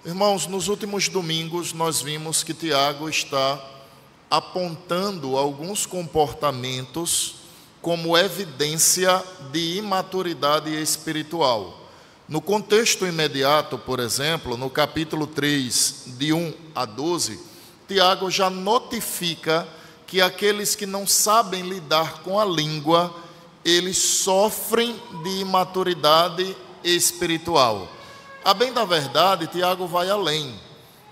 Irmãos, nos últimos domingos nós vimos que Tiago está apontando alguns comportamentos como evidência de imaturidade espiritual. No contexto imediato, por exemplo, no capítulo 3, de 1 a 12, Tiago já notifica que aqueles que não sabem lidar com a língua, eles sofrem de imaturidade espiritual. A bem da verdade, Tiago vai além,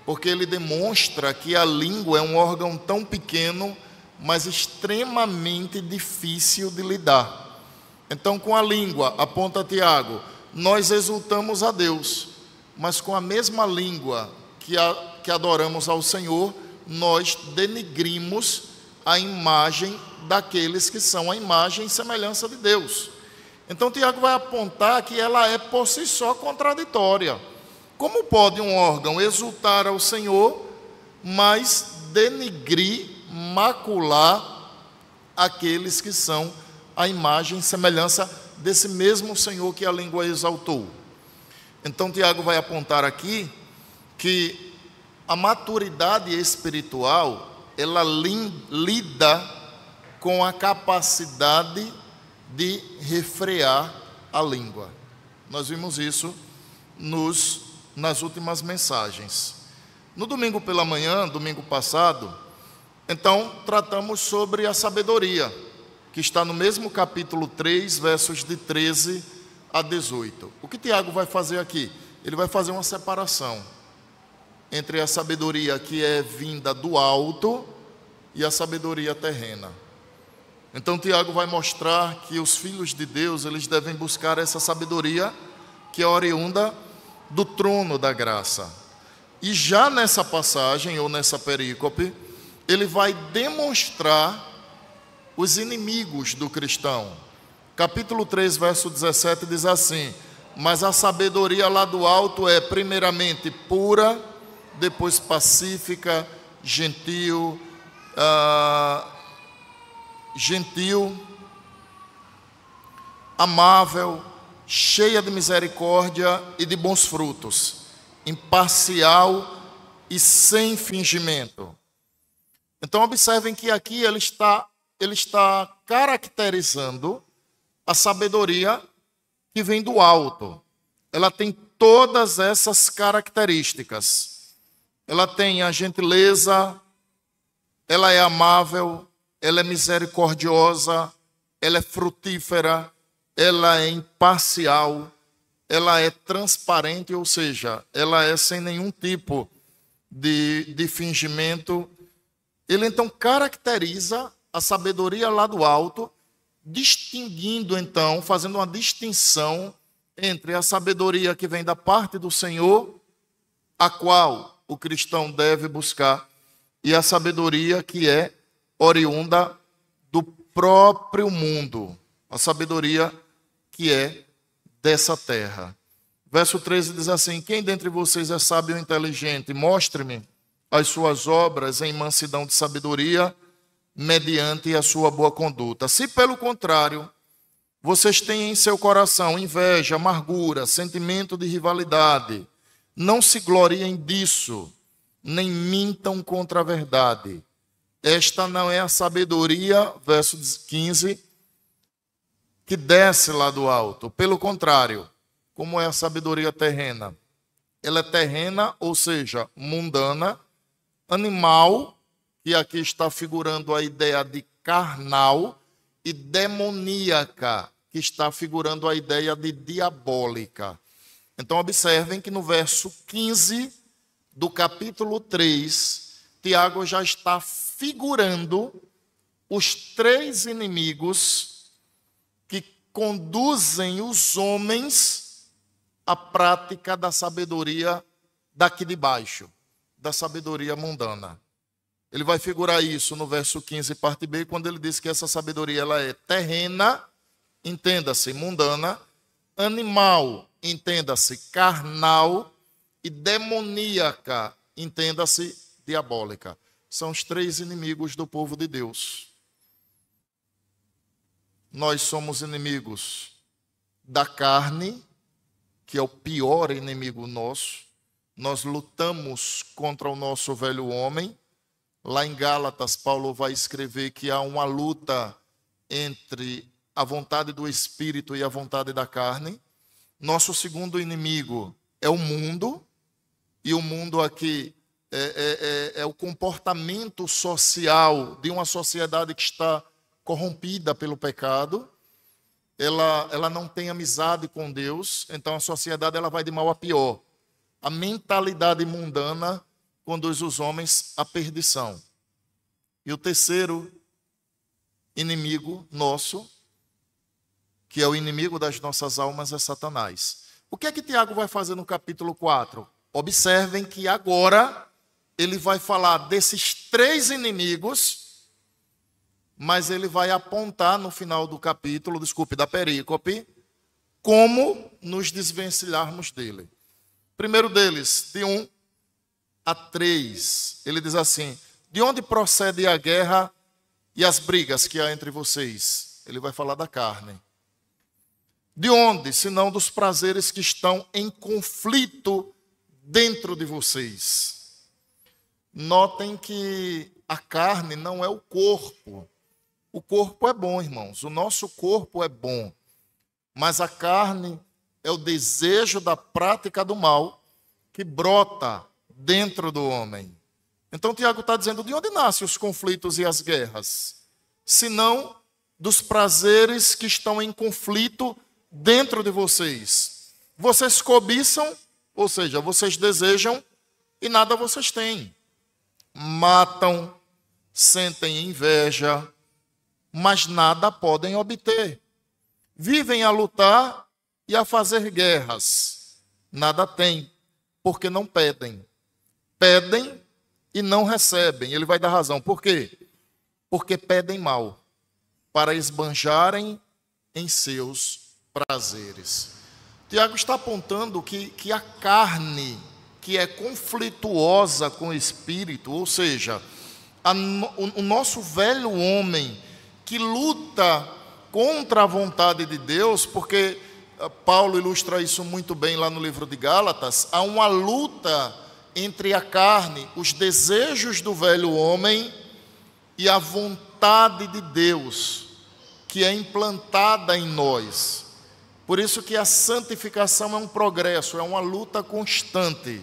porque ele demonstra que a língua é um órgão tão pequeno, mas extremamente difícil de lidar. Então, com a língua, aponta Tiago, nós exultamos a Deus, mas com a mesma língua que adoramos ao Senhor, nós denigrimos a imagem daqueles que são a imagem e semelhança de Deus. Então Tiago vai apontar que ela é por si só contraditória. Como pode um órgão exultar ao Senhor, mas denigrir, macular aqueles que são a imagem e semelhança desse mesmo Senhor que a língua exaltou? Então Tiago vai apontar aqui que a maturidade espiritual, ela lida com a capacidade de refrear a língua. Nós vimos isso nas últimas mensagens. No domingo pela manhã, domingo passado, então tratamos sobre a sabedoria, que está no mesmo capítulo 3, versos de 13 a 18. O que Tiago vai fazer aqui? Ele vai fazer uma separação entre a sabedoria que é vinda do alto e a sabedoria terrena. Então Tiago vai mostrar que os filhos de Deus, eles devem buscar essa sabedoria que é oriunda do trono da graça. E já nessa passagem, ou nessa perícope, ele vai demonstrar os inimigos do cristão. Capítulo 3, verso 17 diz assim: mas a sabedoria lá do alto é primeiramente pura, depois pacífica, gentil, amável, cheia de misericórdia e de bons frutos, imparcial e sem fingimento. Então observem que aqui ele está caracterizando a sabedoria que vem do alto. Ela tem todas essas características. Ela tem a gentileza, ela é amável, ela é misericordiosa, ela é frutífera, ela é imparcial, ela é transparente, ou seja, ela é sem nenhum tipo de fingimento. Ele então caracteriza a sabedoria lá do alto, distinguindo então, fazendo uma distinção entre a sabedoria que vem da parte do Senhor, a qual o cristão deve buscar, e a sabedoria que é oriunda do próprio mundo, a sabedoria que é dessa terra. Verso 13 diz assim: quem dentre vocês é sábio e inteligente? Mostre-me as suas obras em mansidão de sabedoria, mediante a sua boa conduta. Se pelo contrário, vocês têm em seu coração inveja, amargura, sentimento de rivalidade, não se gloriem disso, nem mintam contra a verdade. Esta não é a sabedoria, verso 15, que desce lá do alto. Pelo contrário, como é a sabedoria terrena? Ela é terrena, ou seja, mundana, animal, que aqui está figurando a ideia de carnal, e demoníaca, que está figurando a ideia de diabólica. Então observem que no verso 15 do capítulo 3, Tiago já está figurando os três inimigos que conduzem os homens à prática da sabedoria daqui de baixo, da sabedoria mundana. Ele vai figurar isso no verso 15, parte B, quando ele diz que essa sabedoria ela é terrena, entenda-se, mundana, animal, entenda-se, carnal, e demoníaca, entenda-se, diabólica. São os três inimigos do povo de Deus. Nós somos inimigos da carne, que é o pior inimigo nosso. nós lutamos contra o nosso velho homem. Lá em Gálatas, Paulo vai escrever que há uma luta entre a vontade do Espírito e a vontade da carne. Nosso segundo inimigo é o mundo, e o mundo aqui é o comportamento social de uma sociedade que está corrompida pelo pecado. Ela não tem amizade com Deus, então a sociedade ela vai de mal a pior. A mentalidade mundana conduz os homens à perdição. E o terceiro inimigo nosso, que é o inimigo das nossas almas, é Satanás. O que é que Tiago vai fazer no capítulo 4? Observem que agora ele vai falar desses três inimigos, mas ele vai apontar no final do capítulo, da perícope, como nos desvencilharmos dele. Primeiro deles, de 1 a 3, ele diz assim: de onde procede a guerra e as brigas que há entre vocês? Ele vai falar da carne. De onde, senão dos prazeres que estão em conflito dentro de vocês? Notem que a carne não é o corpo. O corpo é bom, irmãos. O nosso corpo é bom. Mas a carne é o desejo da prática do mal que brota dentro do homem. Então Tiago está dizendo, de onde nascem os conflitos e as guerras? Senão dos prazeres que estão em conflito dentro de vocês. Vocês cobiçam, ou seja, vocês desejam e nada vocês têm. Matam, sentem inveja, mas nada podem obter. Vivem a lutar e a fazer guerras. Nada têm, porque não pedem. Pedem e não recebem. Ele vai dar razão. Por quê? Porque pedem mal, para esbanjarem em seus prazeres. Tiago está apontando que a carne, que é conflituosa com o espírito, ou seja, o nosso velho homem, que luta contra a vontade de Deus, porque Paulo ilustra isso muito bem lá no livro de Gálatas, há uma luta entre a carne, os desejos do velho homem e a vontade de Deus, que é implantada em nós. Por isso que a santificação é um progresso, é uma luta constante,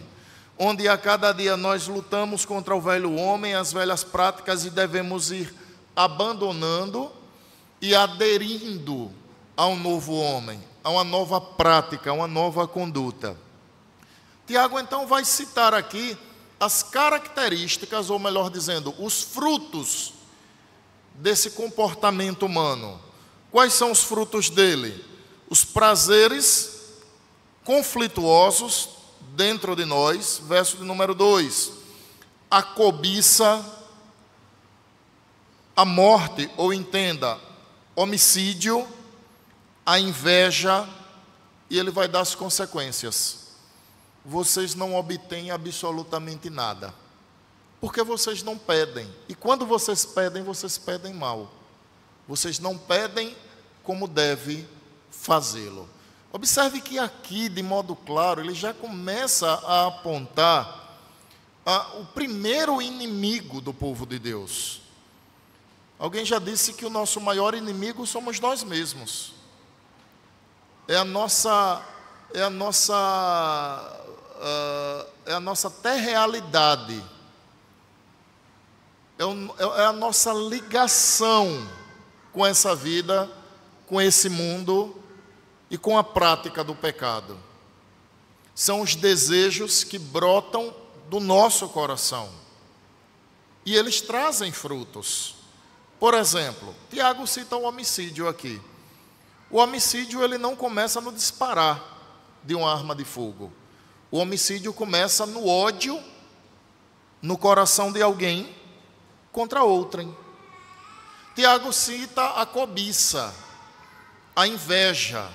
onde a cada dia nós lutamos contra o velho homem, as velhas práticas, e devemos ir abandonando e aderindo a um novo homem, a uma nova prática, a uma nova conduta. Tiago então vai citar aqui as características, ou melhor dizendo, os frutos desse comportamento humano. Quais são os frutos dele? Os prazeres conflituosos dentro de nós, verso de número 2. A cobiça, a morte, ou entenda, homicídio, a inveja, e ele vai dar as consequências. Vocês não obtêm absolutamente nada, porque vocês não pedem. E quando vocês pedem mal. Vocês não pedem como deve fazê-lo. Observe que aqui, de modo claro, ele já começa a apontar o primeiro inimigo do povo de Deus. Alguém já disse que o nosso maior inimigo somos nós mesmos. É a nossa terrealidade. É a nossa ligação com essa vida, com esse mundo e com a prática do pecado. São os desejos que brotam do nosso coração. E eles trazem frutos. Por exemplo, Tiago cita o homicídio aqui. O homicídio ele não começa no disparar de uma arma de fogo. O homicídio começa no ódio no coração de alguém contra outrem. Tiago cita a cobiça, a inveja.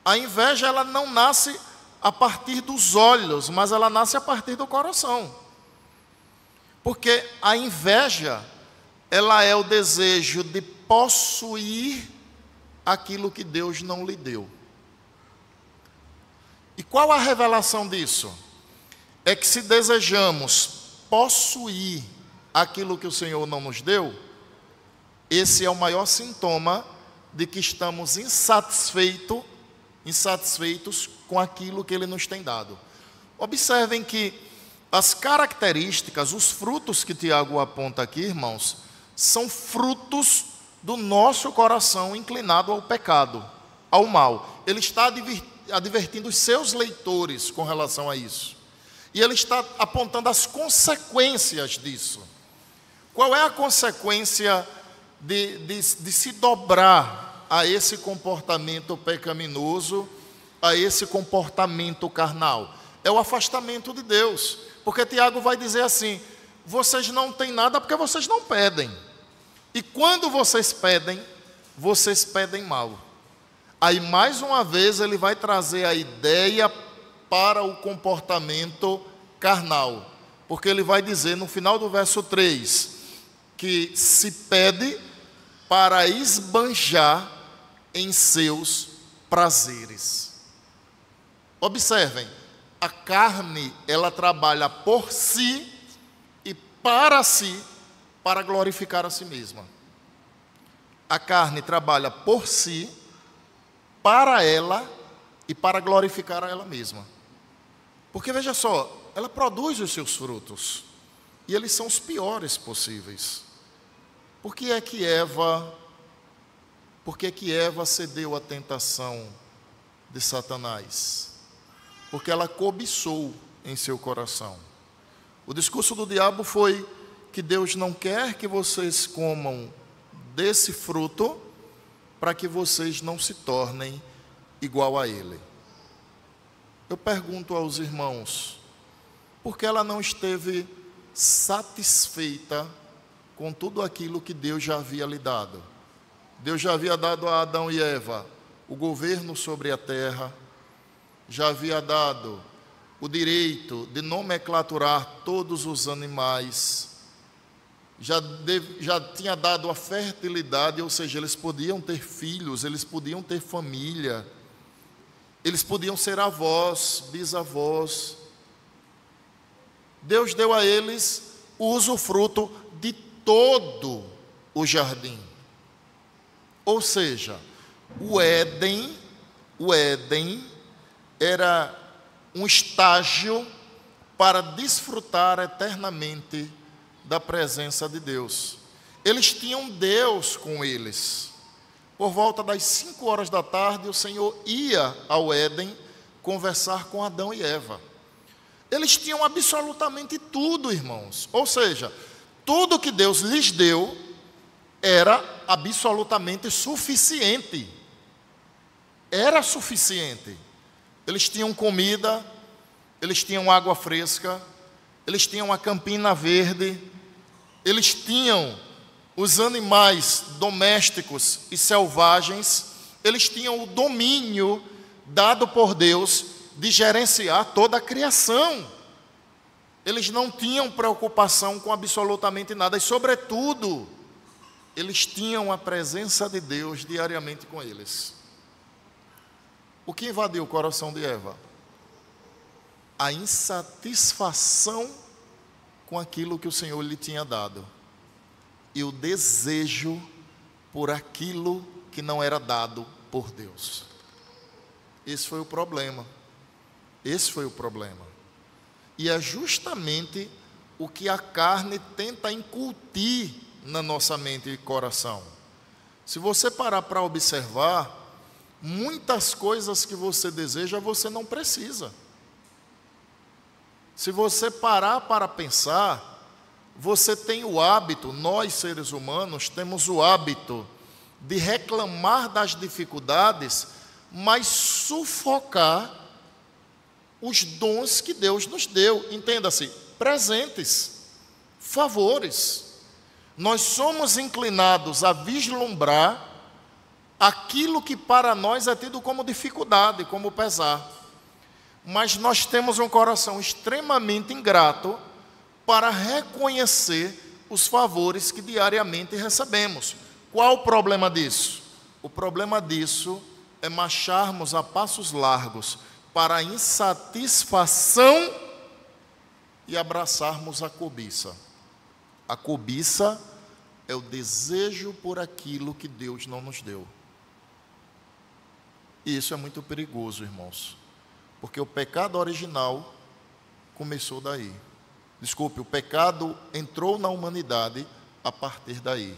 A inveja ela não nasce a partir dos olhos, mas ela nasce a partir do coração. Porque a inveja, ela é o desejo de possuir aquilo que Deus não lhe deu. E qual a revelação disso? é que se desejamos possuir aquilo que o Senhor não nos deu, esse é o maior sintoma de que estamos insatisfeitos com aquilo que Ele nos tem dado. Observem que as características, os frutos que Tiago aponta aqui, irmãos, são frutos do nosso coração inclinado ao pecado, ao mal. Ele está advertindo os seus leitores com relação a isso. E ele está apontando as consequências disso. Qual é a consequência de se dobrar a esse comportamento pecaminoso, a esse comportamento carnal? É o afastamento de Deus. Porque Tiago vai dizer assim: vocês não têm nada porque vocês não pedem. E quando vocês pedem mal. Aí mais uma vez ele vai trazer a ideia para o comportamento carnal. Porque ele vai dizer no final do verso 3, que se pede para esbanjar em seus prazeres. Observem, a carne, ela trabalha por si e para si, para glorificar a si mesma. A carne trabalha por si, para ela e para glorificar a ela mesma. Porque veja só, ela produz os seus frutos, e eles são os piores possíveis. Por que é que Eva cedeu à tentação de Satanás? Porque ela cobiçou em seu coração. O discurso do diabo foi que Deus não quer que vocês comam desse fruto para que vocês não se tornem igual a ele. Eu pergunto aos irmãos, por que ela não esteve satisfeita com tudo aquilo que Deus já havia lhe dado? Deus já havia dado a Adão e Eva o governo sobre a terra, já havia dado o direito de nomenclaturar todos os animais, já tinha dado a fertilidade, ou seja, eles podiam ter filhos, eles podiam ter família, eles podiam ser avós, bisavós. Deus deu a eles o usufruto de todo o jardim. Ou seja, o Éden era um estágio para desfrutar eternamente da presença de Deus. Eles tinham Deus com eles. Por volta das 5 horas da tarde, o Senhor ia ao Éden conversar com Adão e Eva. Eles tinham absolutamente tudo, irmãos. Ou seja, tudo que Deus lhes deu era absolutamente suficiente. Era suficiente. Eles tinham comida, eles tinham água fresca, eles tinham a campina verde, eles tinham os animais domésticos e selvagens, eles tinham o domínio dado por Deus de gerenciar toda a criação. Eles não tinham preocupação com absolutamente nada, e sobretudo, eles tinham a presença de Deus diariamente com eles. O que invadiu o coração de Eva? A insatisfação com aquilo que o Senhor lhe tinha dado, e o desejo por aquilo que não era dado por Deus. Esse foi o problema. Esse foi o problema. E é justamente o que a carne tenta incutir na nossa mente e coração. Se você parar para observar, muitas coisas que você deseja, você não precisa. Se você parar para pensar, você tem o hábito, nós seres humanos temos o hábito de reclamar das dificuldades, mas sufocar os dons que Deus nos deu. Entenda-se, presentes, favores. Nós somos inclinados a vislumbrar aquilo que para nós é tido como dificuldade, como pesar. Mas nós temos um coração extremamente ingrato para reconhecer os favores que diariamente recebemos. Qual o problema disso? O problema disso é marcharmos a passos largos para a insatisfação e abraçarmos a cobiça. A cobiça é o desejo por aquilo que Deus não nos deu. E isso é muito perigoso, irmãos, porque o pecado original começou daí. Desculpe, o pecado entrou na humanidade a partir daí.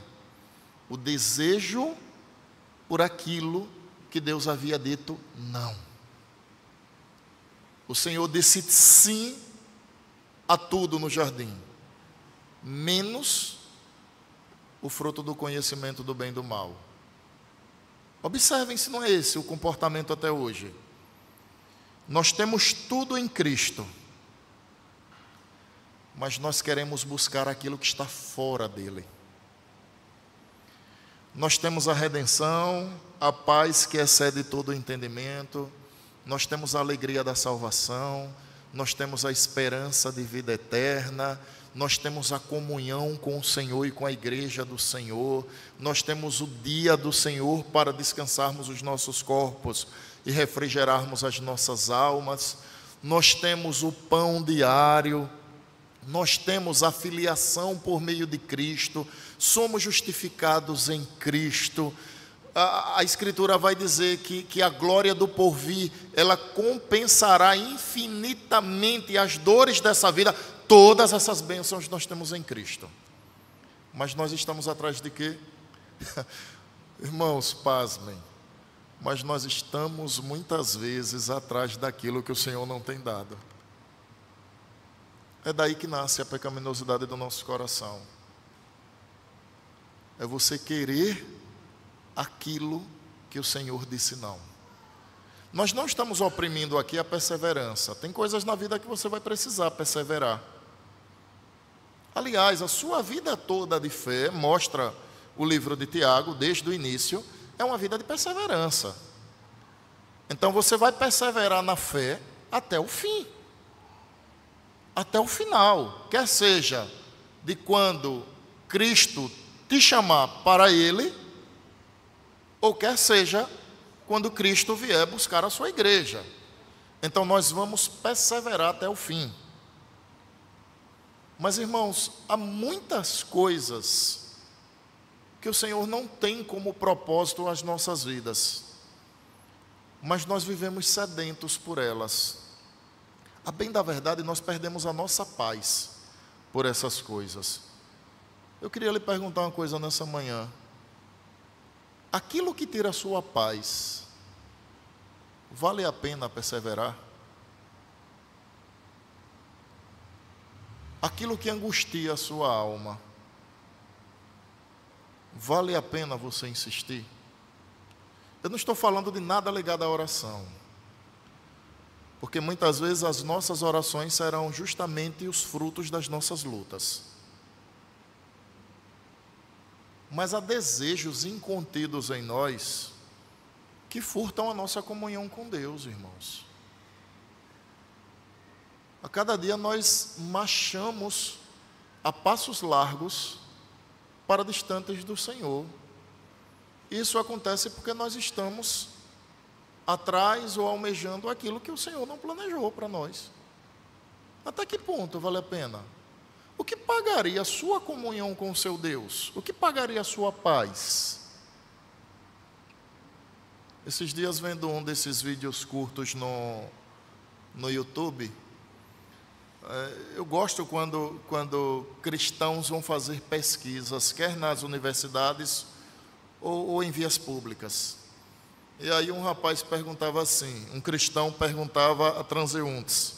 O desejo por aquilo que Deus havia dito não. O Senhor disse sim a tudo no jardim, menos o fruto do conhecimento do bem e do mal. Observem se não é esse o comportamento até hoje. Nós temos tudo em Cristo, mas nós queremos buscar aquilo que está fora dele. Nós temos a redenção, a paz que excede todo o entendimento, nós temos a alegria da salvação, nós temos a esperança de vida eterna, nós temos a comunhão com o Senhor e com a igreja do Senhor, nós temos o dia do Senhor para descansarmos os nossos corpos e refrigerarmos as nossas almas, nós temos o pão diário, nós temos a filiação por meio de Cristo, somos justificados em Cristo. A Escritura vai dizer que a glória do porvir, ela compensará infinitamente as dores dessa vida. Todas essas bênçãos nós temos em Cristo. Mas nós estamos atrás de quê? Irmãos, pasmem, mas nós estamos muitas vezes atrás daquilo que o Senhor não tem dado. É daí que nasce a pecaminosidade do nosso coração. É você querer aquilo que o Senhor disse não. Nós não estamos oprimindo aqui a perseverança. Tem coisas na vida que você vai precisar perseverar. Aliás, a sua vida toda de fé, mostra o livro de Tiago, desde o início, é uma vida de perseverança. Então você vai perseverar na fé até o fim. Até o final, quer seja de quando Cristo te chamar para Ele, ou quer seja quando Cristo vier buscar a sua igreja. Então nós vamos perseverar até o fim. Mas, irmãos, há muitas coisas que o Senhor não tem como propósito as nossas vidas, mas nós vivemos sedentos por elas. A bem da verdade, nós perdemos a nossa paz por essas coisas. Eu queria lhe perguntar uma coisa nessa manhã. Aquilo que tira a sua paz, vale a pena perseverar? Aquilo que angustia a sua alma, vale a pena você insistir? Eu não estou falando de nada ligado à oração, porque muitas vezes as nossas orações serão justamente os frutos das nossas lutas. Mas há desejos incontidos em nós que furtam a nossa comunhão com Deus, irmãos. A cada dia nós marchamos a passos largos para distantes do Senhor. Isso acontece porque nós estamos atrás ou almejando aquilo que o Senhor não planejou para nós. Até que ponto vale a pena? O que pagaria a sua comunhão com o seu Deus? O que pagaria a sua paz? Esses dias, vendo um desses vídeos curtos no YouTube, eu gosto quando cristãos vão fazer pesquisas, quer nas universidades ou em vias públicas. E aí um rapaz perguntava assim, um cristão perguntava a transeuntes: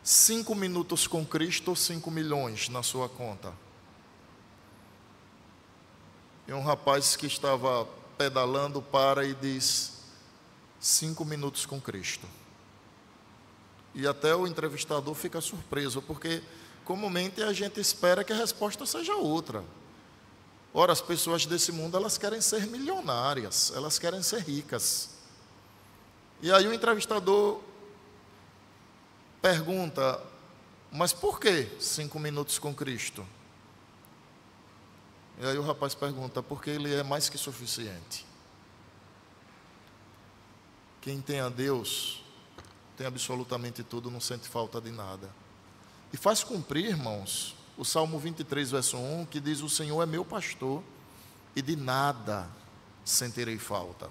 5 minutos com Cristo ou 5 milhões na sua conta? E um rapaz que estava pedalando para e diz: 5 minutos com Cristo. E até o entrevistador fica surpreso, porque comumente a gente espera que a resposta seja outra. Ora, as pessoas desse mundo, elas querem ser milionárias, elas querem ser ricas. E aí o entrevistador pergunta: mas por que 5 minutos com Cristo? E aí o rapaz pergunta: porque Ele é mais que suficiente. Quem tem a Deus tem absolutamente tudo, não sente falta de nada. E faz cumprir, irmãos, o Salmo 23, verso 1, que diz: o Senhor é meu pastor e de nada sentirei falta.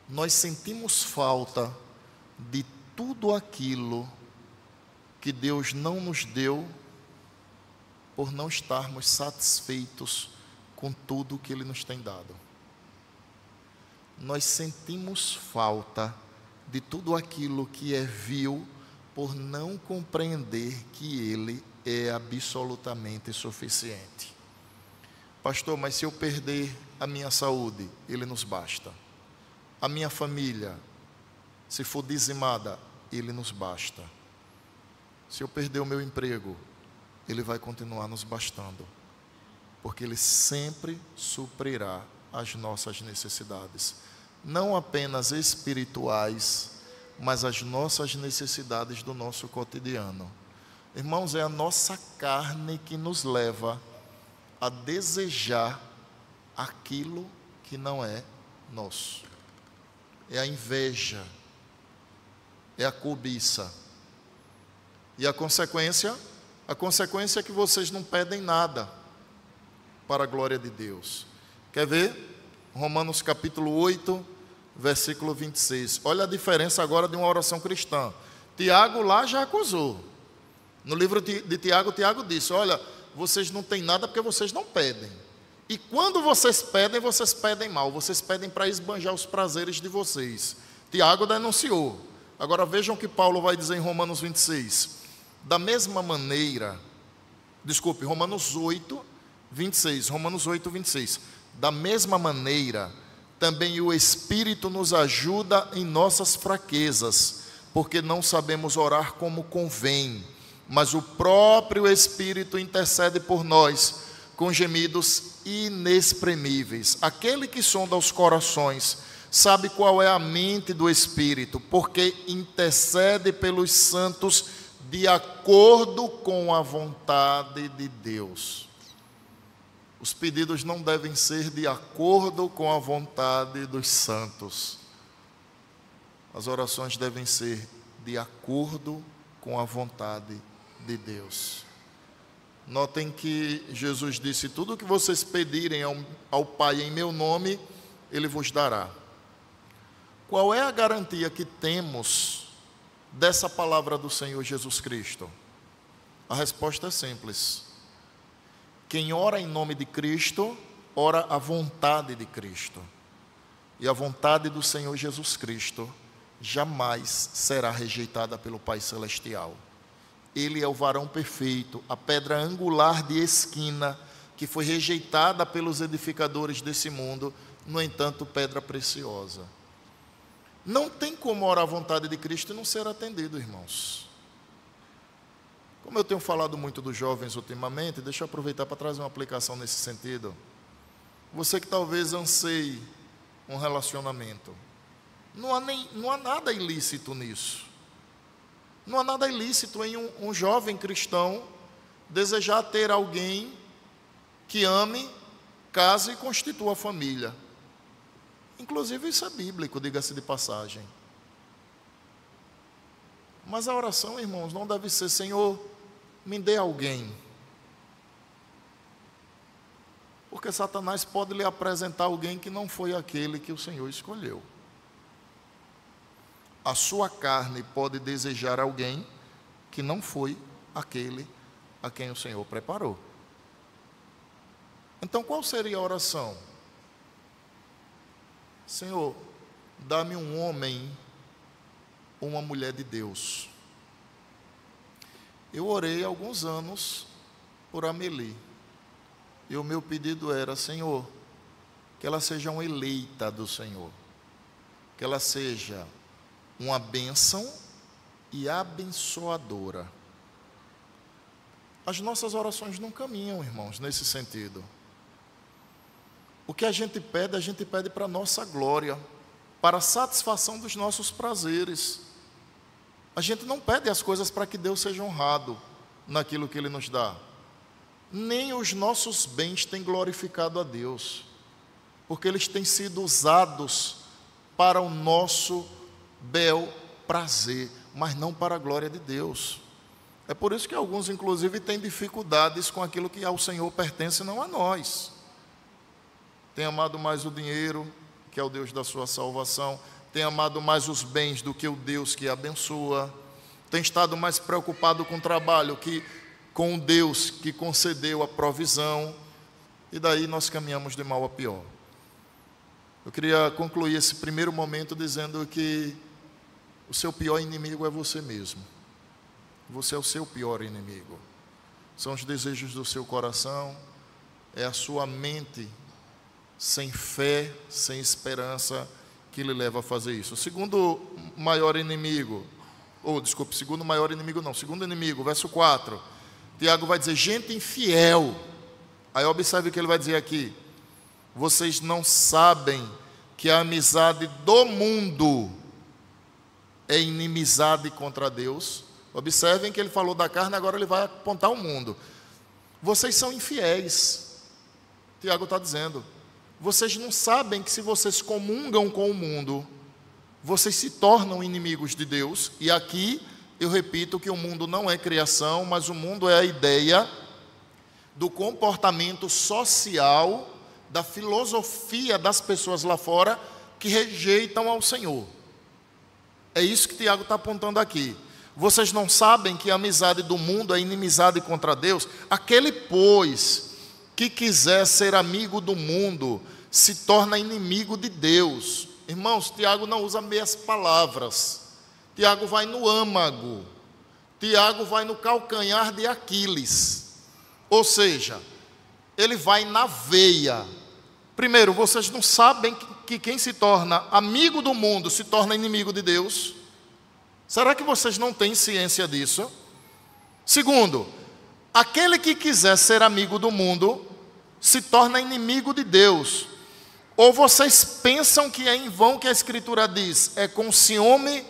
Nós sentimos falta de tudo aquilo que Deus não nos deu por não estarmos satisfeitos com tudo que Ele nos tem dado. Nós sentimos falta de tudo aquilo que é vil por não compreender que Ele é absolutamente suficiente. Pastor, mas se eu perder a minha saúde, Ele nos basta. A minha família, se for dizimada, Ele nos basta. Se eu perder o meu emprego, Ele vai continuar nos bastando, porque Ele sempre suprirá as nossas necessidades, não apenas espirituais, mas as nossas necessidades do nosso cotidiano. Irmãos, é a nossa carne que nos leva a desejar aquilo que não é nosso. É a inveja, é a cobiça. E a consequência é que vocês não pedem nada para a glória de Deus. Quer ver? Romanos capítulo 8, versículo 26. Olha a diferença agora de uma oração cristã. Tiago lá já acusou. No livro de Tiago, Tiago disse: olha, vocês não têm nada porque vocês não pedem. E quando vocês pedem mal. Vocês pedem para esbanjar os prazeres de vocês. Tiago denunciou. Agora vejam o que Paulo vai dizer em Romanos 26. Da mesma maneira, Romanos 8, 26. Romanos 8, 26. Da mesma maneira, também o Espírito nos ajuda em nossas fraquezas, porque não sabemos orar como convém, mas o próprio Espírito intercede por nós com gemidos inexprimíveis. Aquele que sonda os corações sabe qual é a mente do Espírito, porque intercede pelos santos de acordo com a vontade de Deus. Os pedidos não devem ser de acordo com a vontade dos santos. As orações devem ser de acordo com a vontade de Deus. Notem que Jesus disse: tudo o que vocês pedirem ao Pai em meu nome, Ele vos dará. Qual é a garantia que temos dessa palavra do Senhor Jesus Cristo? A resposta é simples. Quem ora em nome de Cristo, ora a vontade de Cristo. E a vontade do Senhor Jesus Cristo jamais será rejeitada pelo Pai Celestial. Ele é o varão perfeito, a pedra angular de esquina, que foi rejeitada pelos edificadores desse mundo, no entanto, pedra preciosa. Não tem como orar a vontade de Cristo e não ser atendido, irmãos. Como eu tenho falado muito dos jovens ultimamente, deixa eu aproveitar para trazer uma aplicação nesse sentido. Você que talvez anseie um relacionamento, não há nada ilícito nisso. Não há nada ilícito em um jovem cristão desejar ter alguém que ame, case e constitua família. Inclusive isso é bíblico, diga-se de passagem. Mas a oração, irmãos, não deve ser: Senhor, me dê alguém. Porque Satanás pode lhe apresentar alguém que não foi aquele que o Senhor escolheu. A sua carne pode desejar alguém que não foi aquele a quem o Senhor preparou. Então qual seria a oração? Senhor, dá-me um homem ou uma mulher de Deus. Eu orei há alguns anos por Amelie. E o meu pedido era: Senhor, que ela seja uma eleita do Senhor. Que ela seja uma bênção e abençoadora. As nossas orações não caminham, irmãos, nesse sentido. O que a gente pede para a nossa glória, para a satisfação dos nossos prazeres. A gente não pede as coisas para que Deus seja honrado naquilo que Ele nos dá. Nem os nossos bens têm glorificado a Deus, porque eles têm sido usados para o nosso bel prazer, mas não para a glória de Deus. É por isso que alguns, inclusive, têm dificuldades com aquilo que ao Senhor pertence e não a nós. Tem amado mais o dinheiro, que é o Deus da sua salvação, tem amado mais os bens do que o Deus que abençoa, tem estado mais preocupado com o trabalho que com o Deus que concedeu a provisão, e daí nós caminhamos de mal a pior. Eu queria concluir esse primeiro momento dizendo que o seu pior inimigo é você mesmo. Você é o seu pior inimigo. São os desejos do seu coração, é a sua mente sem fé, sem esperança, que lhe leva a fazer isso. O segundo maior inimigo, segundo inimigo, verso 4, Tiago vai dizer, gente infiel. Aí observe o que ele vai dizer aqui. Vocês não sabem que a amizade do mundo é inimizade contra Deus? Observem que ele falou da carne, agora ele vai apontar o mundo. Vocês são infiéis. Tiago está dizendo. Vocês não sabem que se vocês comungam com o mundo, vocês se tornam inimigos de Deus. E aqui eu repito que o mundo não é criação, mas o mundo é a ideia do comportamento social, da filosofia das pessoas lá fora que rejeitam ao Senhor. É isso que Tiago está apontando aqui. Vocês não sabem que a amizade do mundo é inimizade contra Deus? Aquele, pois, que quiser ser amigo do mundo, se torna inimigo de Deus. Irmãos, Tiago não usa meias palavras. Tiago vai no âmago. Tiago vai no calcanhar de Aquiles. Ou seja, ele vai na veia. Primeiro, vocês não sabem que quem se torna amigo do mundo se torna inimigo de Deus? Será que vocês não têm ciência disso? Segundo, aquele que quiser ser amigo do mundo se torna inimigo de Deus. Ou vocês pensam que é em vão que a Escritura diz, é com ciúme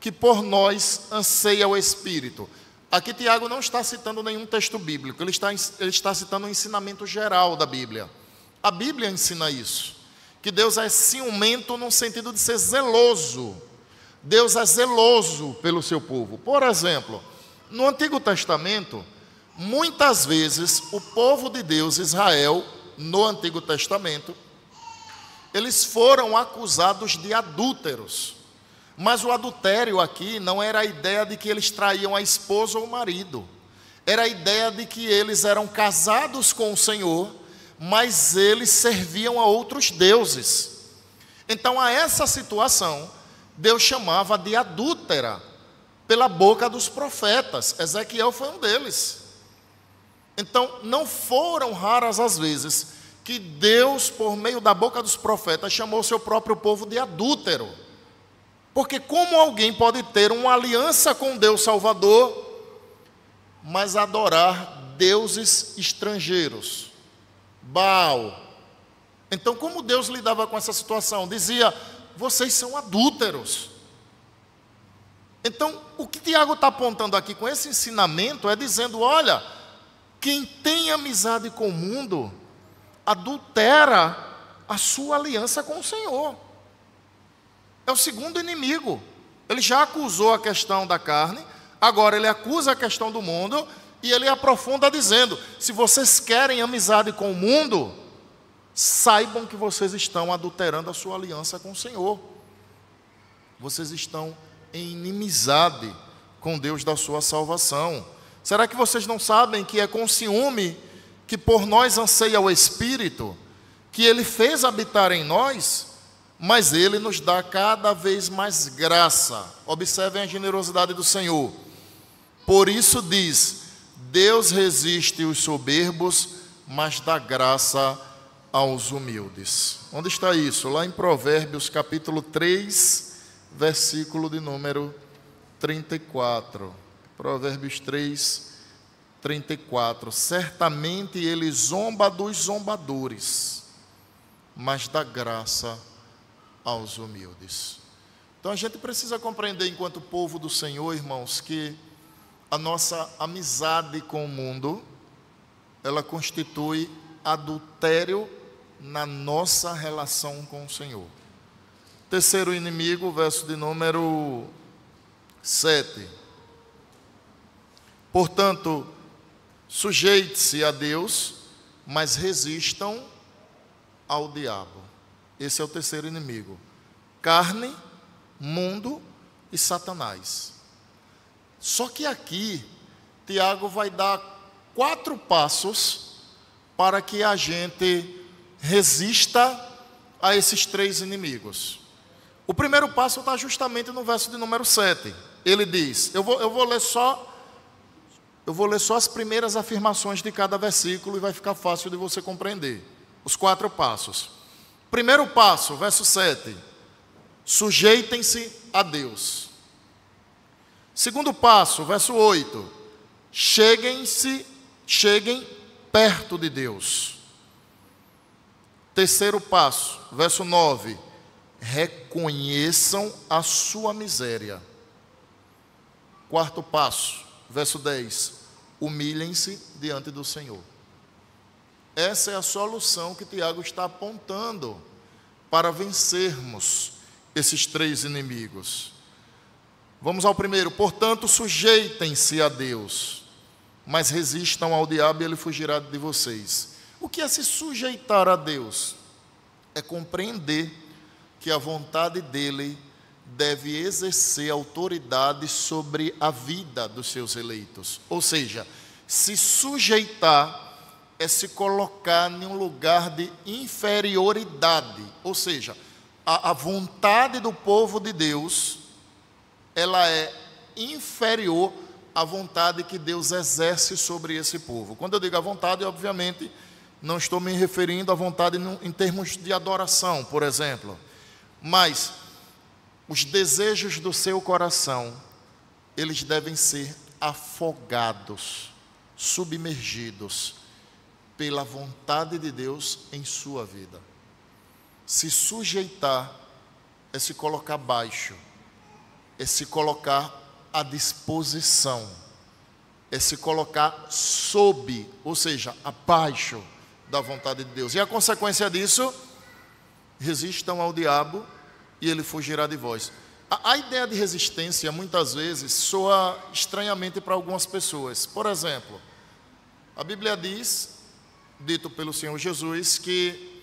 que por nós anseia o Espírito. Aqui Tiago não está citando nenhum texto bíblico, ele está citando um ensinamento geral da Bíblia. A Bíblia ensina isso, que Deus é ciumento no sentido de ser zeloso. Deus é zeloso pelo seu povo. Por exemplo, no Antigo Testamento, muitas vezes o povo de Deus, Israel, no Antigo Testamento, eles foram acusados de adúlteros. Mas o adultério aqui não era a ideia de que eles traíam a esposa ou o marido. Era a ideia de que eles eram casados com o Senhor, mas eles serviam a outros deuses. Então, a essa situação, Deus chamava de adúltera pela boca dos profetas. Ezequiel foi um deles. Então, não foram raras as vezes que Deus, por meio da boca dos profetas, chamou o seu próprio povo de adúltero. Porque como alguém pode ter uma aliança com Deus Salvador, mas adorar deuses estrangeiros? Baal. Então, como Deus lidava com essa situação? Dizia, vocês são adúlteros. Então, o que Tiago está apontando aqui com esse ensinamento é dizendo, olha, quem tem amizade com o mundo, adultera a sua aliança com o Senhor. É o segundo inimigo. Ele já acusou a questão da carne, agora ele acusa a questão do mundo, e ele aprofunda dizendo, se vocês querem amizade com o mundo, saibam que vocês estão adulterando a sua aliança com o Senhor. Vocês estão em inimizade com Deus da sua salvação. Será que vocês não sabem que é com ciúme que por nós anseia o Espírito, que Ele fez habitar em nós, mas Ele nos dá cada vez mais graça? Observem a generosidade do Senhor. Por isso diz, Deus resiste os soberbos, mas dá graça aos humildes. Onde está isso? Lá em Provérbios capítulo 3, versículo de número 34. Provérbios 3, 34. Certamente ele zomba dos zombadores, mas dá graça aos humildes. Então a gente precisa compreender, enquanto povo do Senhor, irmãos, que a nossa amizade com o mundo, ela constitui adultério na nossa relação com o Senhor. Terceiro inimigo, verso de número 7. Portanto, sujeite-se a Deus, mas resistam ao diabo. Esse é o terceiro inimigo: carne, mundo e Satanás. Só que aqui, Tiago vai dar 4 passos para que a gente resista a esses 3 inimigos. O primeiro passo está justamente no verso de número 7. Ele diz, eu vou ler só as primeiras afirmações de cada versículo e vai ficar fácil de você compreender. Os 4 passos. Primeiro passo, verso 7. Sujeitem-se a Deus. Segundo passo, verso 8. Cheguem perto de Deus. Terceiro passo, verso 9. Reconheçam a sua miséria. Quarto passo, verso 10. Humilhem-se diante do Senhor. Essa é a solução que Tiago está apontando para vencermos esses 3 inimigos. Vamos ao primeiro. Portanto, sujeitem-se a Deus, mas resistam ao diabo e ele fugirá de vocês. O que é se sujeitar a Deus? É compreender que a vontade dele deve exercer autoridade sobre a vida dos seus eleitos. Ou seja, se sujeitar é se colocar em um lugar de inferioridade. Ou seja, a vontade do povo de Deus, ela é inferior à vontade que Deus exerce sobre esse povo. Quando eu digo a vontade, obviamente, não estou me referindo à vontade em termos de adoração, por exemplo. Mas os desejos do seu coração, eles devem ser afogados, submergidos pela vontade de Deus em sua vida. Se sujeitar é se colocar abaixo, é se colocar à disposição, é se colocar sob, ou seja, abaixo da vontade de Deus. E a consequência disso, resistam ao diabo e ele fugirá de vós. A ideia de resistência muitas vezes soa estranhamente para algumas pessoas. Por exemplo, a Bíblia diz, dito pelo Senhor Jesus, que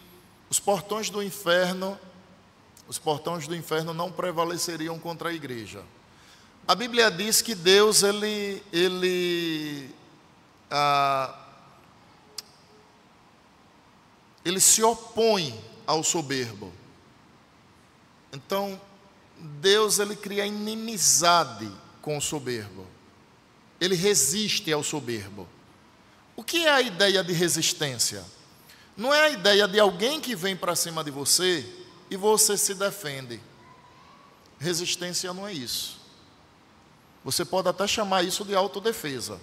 os portões do inferno não prevaleceriam contra a igreja. A Bíblia diz que Deus ele se opõe ao soberbo. Então, Deus ele cria inimizade com o soberbo. Ele resiste ao soberbo. O que é a ideia de resistência? Não é a ideia de alguém que vem para cima de você e você se defende. Resistência não é isso. Você pode até chamar isso de autodefesa.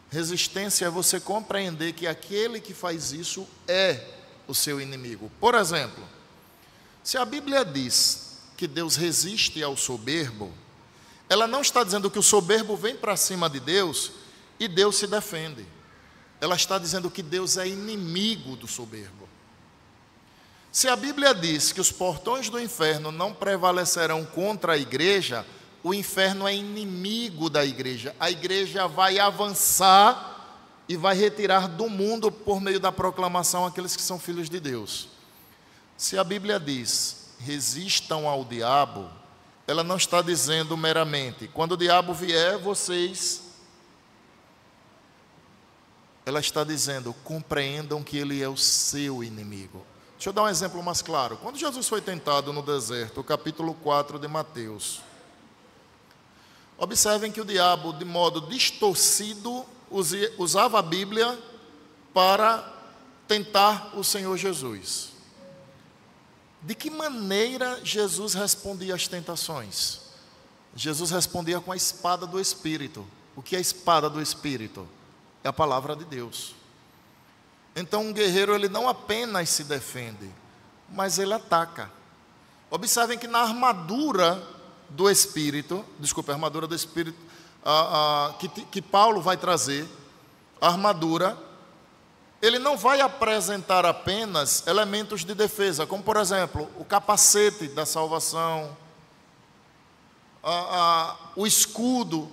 Resistência é você compreender que aquele que faz isso é o seu inimigo. Por exemplo, se a Bíblia diz que Deus resiste ao soberbo, ela não está dizendo que o soberbo vem para cima de Deus e Deus se defende. Ela está dizendo que Deus é inimigo do soberbo. Se a Bíblia diz que os portões do inferno não prevalecerão contra a igreja, o inferno é inimigo da igreja. A igreja vai avançar e vai retirar do mundo, por meio da proclamação, aqueles que são filhos de Deus. Se a Bíblia diz, resistam ao diabo, ela não está dizendo meramente, quando o diabo vier, vocês... Ela está dizendo, compreendam que ele é o seu inimigo. Deixa eu dar um exemplo mais claro. Quando Jesus foi tentado no deserto, o capítulo 4 de Mateus, observem que o diabo, de modo distorcido, usava a Bíblia para tentar o Senhor Jesus. De que maneira Jesus respondia às tentações? Jesus respondia com a espada do Espírito. O que é a espada do Espírito? É a palavra de Deus. Então um guerreiro ele não apenas se defende, mas ele ataca. Observem que na armadura do Espírito, a armadura do Espírito que Paulo vai trazer, a armadura, ele não vai apresentar apenas elementos de defesa, como por exemplo, o capacete da salvação, o escudo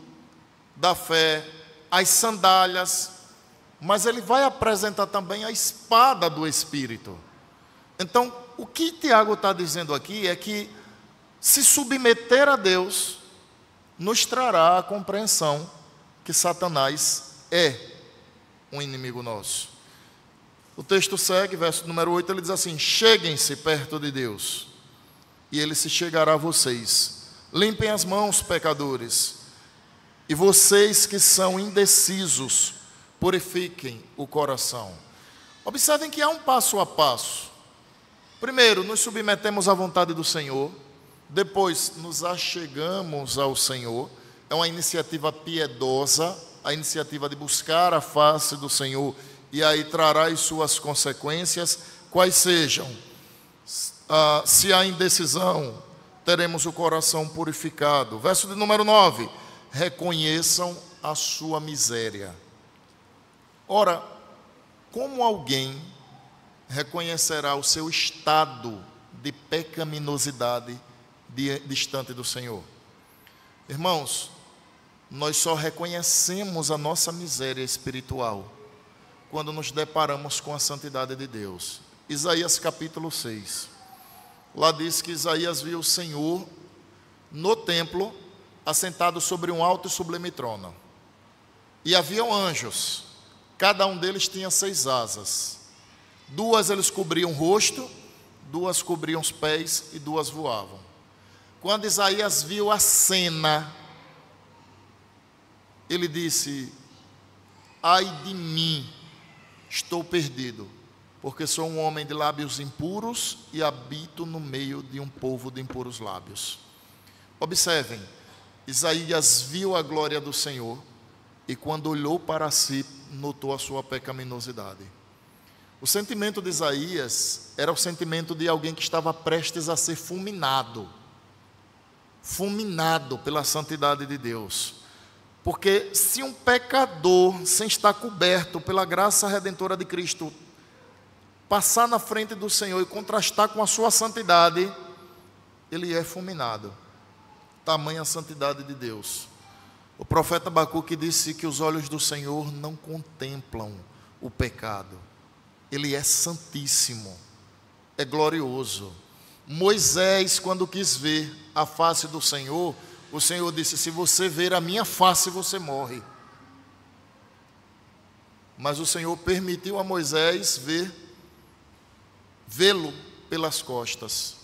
da fé, as sandálias, mas ele vai apresentar também a espada do Espírito. Então, o que Tiago está dizendo aqui é que se submeter a Deus nos trará a compreensão que Satanás é um inimigo nosso. O texto segue, verso número 8, ele diz assim: cheguem-se perto de Deus, e ele se chegará a vocês. Limpem as mãos, pecadores, e vocês que são indecisos, purifiquem o coração. Observem que há um passo a passo. Primeiro, nos submetemos à vontade do Senhor. Depois, nos achegamos ao Senhor. É uma iniciativa piedosa, a iniciativa de buscar a face do Senhor, e aí trará as suas consequências, quais sejam. Se há indecisão, teremos o coração purificado. Verso de número 9: reconheçam a sua miséria. Ora, como alguém reconhecerá o seu estado de pecaminosidade distante do Senhor? Irmãos, nós só reconhecemos a nossa miséria espiritual quando nos deparamos com a santidade de Deus. Isaías capítulo 6. Lá diz que Isaías viu o Senhor no templo, assentado sobre um alto e sublime trono. E haviam anjos, cada um deles tinha 6 asas. 2 eles cobriam o rosto, 2 cobriam os pés e 2 voavam. Quando Isaías viu a cena, ele disse: ai de mim, estou perdido, porque sou um homem de lábios impuros e habito no meio de um povo de impuros lábios. Observem, Isaías viu a glória do Senhor e quando olhou para si, notou a sua pecaminosidade. O sentimento de Isaías era o sentimento de alguém que estava prestes a ser fulminado pela santidade de Deus. Porque se um pecador, sem estar coberto pela graça redentora de Cristo, passar na frente do Senhor e contrastar com a sua santidade, ele é fulminado. Tamanha a santidade de Deus. O profeta Abacuque disse que os olhos do Senhor não contemplam o pecado. Ele é santíssimo, é glorioso. Moisés, quando quis ver a face do Senhor, o Senhor disse: se você ver a minha face, você morre. Mas o Senhor permitiu a Moisés vê-lo pelas costas.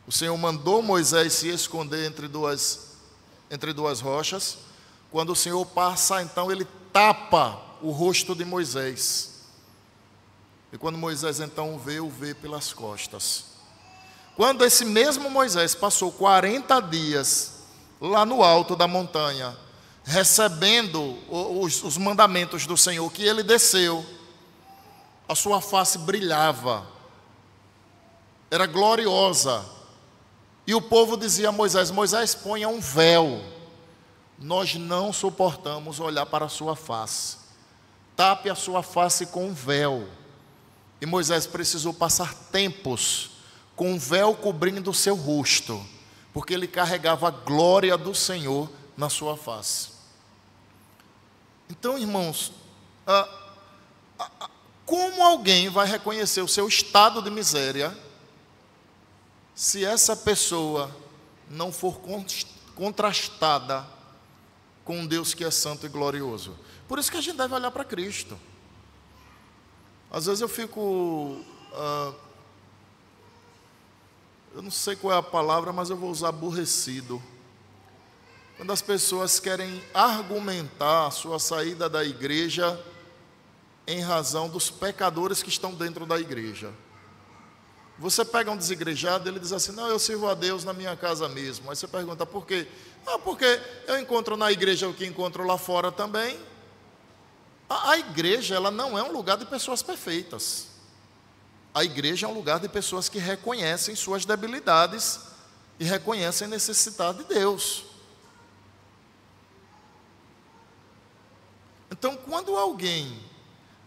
O Senhor mandou Moisés se esconder entre duas rochas. Quando o Senhor passa, então ele tapa o rosto de Moisés. E quando Moisés então o vê pelas costas. Quando esse mesmo Moisés passou 40 dias lá no alto da montanha, recebendo os mandamentos do Senhor, que ele desceu, a sua face brilhava, era gloriosa. E o povo dizia a Moisés: Moisés, ponha um véu, nós não suportamos olhar para a sua face, tape a sua face com um véu. E Moisés precisou passar tempos com um véu cobrindo o seu rosto, porque ele carregava a glória do Senhor na sua face. Então, irmãos, como alguém vai reconhecer o seu estado de miséria se essa pessoa não for contrastada com um Deus que é santo e glorioso? Por isso que a gente deve olhar para Cristo. Às vezes eu fico, eu não sei qual é a palavra, mas eu vou usar aborrecido. Quando as pessoas querem argumentar a sua saída da igreja em razão dos pecadores que estão dentro da igreja. Você pega um desigrejado, ele diz assim: não, eu sirvo a Deus na minha casa mesmo. Aí você pergunta: por quê? Porque eu encontro na igreja o que encontro lá fora também. A igreja, ela não é um lugar de pessoas perfeitas. A igreja é um lugar de pessoas que reconhecem suas debilidades e reconhecem a necessidade de Deus. Então, quando alguém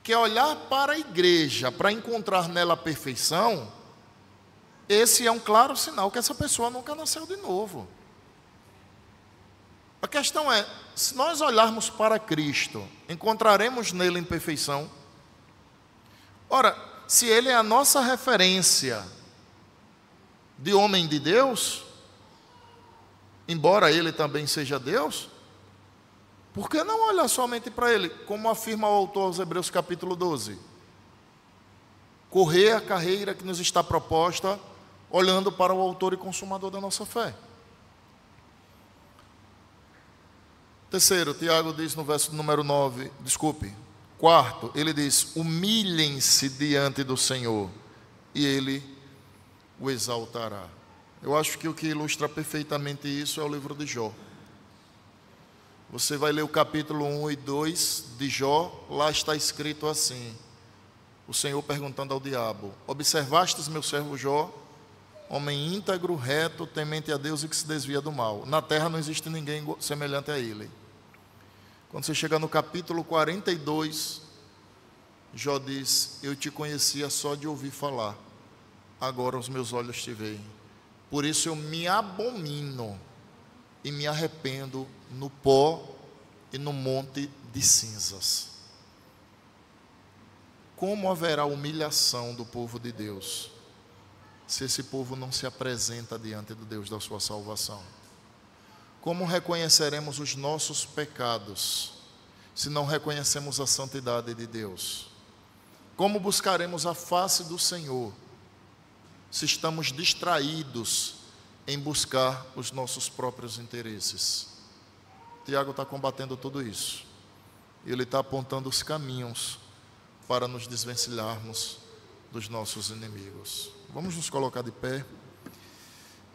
quer olhar para a igreja para encontrar nela a perfeição, esse é um claro sinal que essa pessoa nunca nasceu de novo. questão é, se nós olharmos para Cristo, encontraremos nele imperfeição? Ora, se ele é a nossa referência de homem de Deus, embora ele também seja Deus, por que não olhar somente para ele? Como afirma o autor aos Hebreus capítulo 12. Correr a carreira que nos está proposta, olhando para o autor e consumador da nossa fé. Terceiro, Tiago diz no verso número 9, quarto, ele diz, humilhem-se diante do Senhor, e ele o exaltará. Eu acho que o que ilustra perfeitamente isso é o livro de Jó. Você vai ler o capítulo 1 e 2 de Jó, lá está escrito assim, o Senhor perguntando ao diabo, observastes meu servo Jó, homem íntegro, reto, temente a Deus e que se desvia do mal. Na terra não existe ninguém semelhante a ele. Quando você chega no capítulo 42, Jó diz, eu te conhecia só de ouvir falar, agora os meus olhos te veem. Por isso eu me abomino e me arrependo no pó e no monte de cinzas. Como haverá humilhação do povo de Deus, se esse povo não se apresenta diante do Deus da sua salvação? Como reconheceremos os nossos pecados, se não reconhecemos a santidade de Deus? Como buscaremos a face do Senhor, se estamos distraídos em buscar os nossos próprios interesses? Tiago está combatendo tudo isso. Ele está apontando os caminhos para nos desvencilharmos dos nossos inimigos. Vamos nos colocar de pé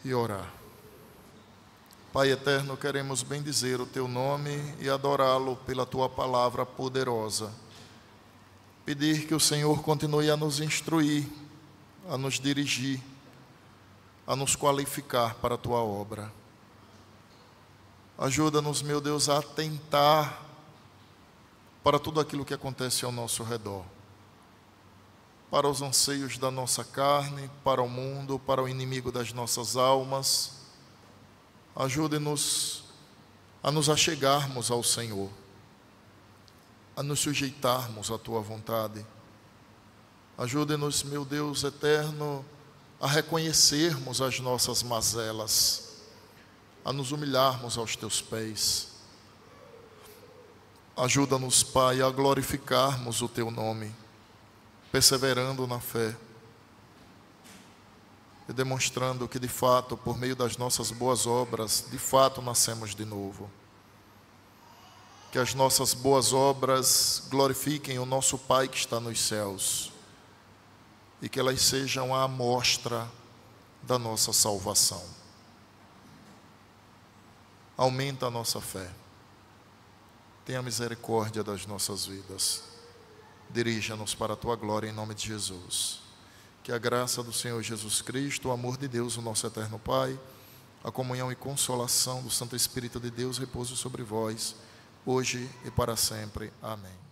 e orar. Pai eterno, queremos bendizer o Teu nome e adorá-lo pela Tua palavra poderosa. Pedir que o Senhor continue a nos instruir, a nos dirigir, a nos qualificar para a Tua obra. Ajuda-nos, meu Deus, a atentar para tudo aquilo que acontece ao nosso redor, para os anseios da nossa carne, para o mundo, para o inimigo das nossas almas. Ajude-nos a nos achegarmos ao Senhor, a nos sujeitarmos à Tua vontade. Ajude-nos, meu Deus eterno, a reconhecermos as nossas mazelas, a nos humilharmos aos Teus pés. Ajuda-nos, Pai, a glorificarmos o Teu nome, perseverando na fé e demonstrando que, de fato, por meio das nossas boas obras, de fato nascemos de novo. Que as nossas boas obras glorifiquem o nosso Pai que está nos céus e que elas sejam a amostra da nossa salvação. Aumenta a nossa fé. Tenha misericórdia das nossas vidas. Dirija-nos para a Tua glória em nome de Jesus. Que a graça do Senhor Jesus Cristo, o amor de Deus, o nosso eterno Pai, a comunhão e consolação do Santo Espírito de Deus repouse sobre vós, hoje e para sempre. Amém.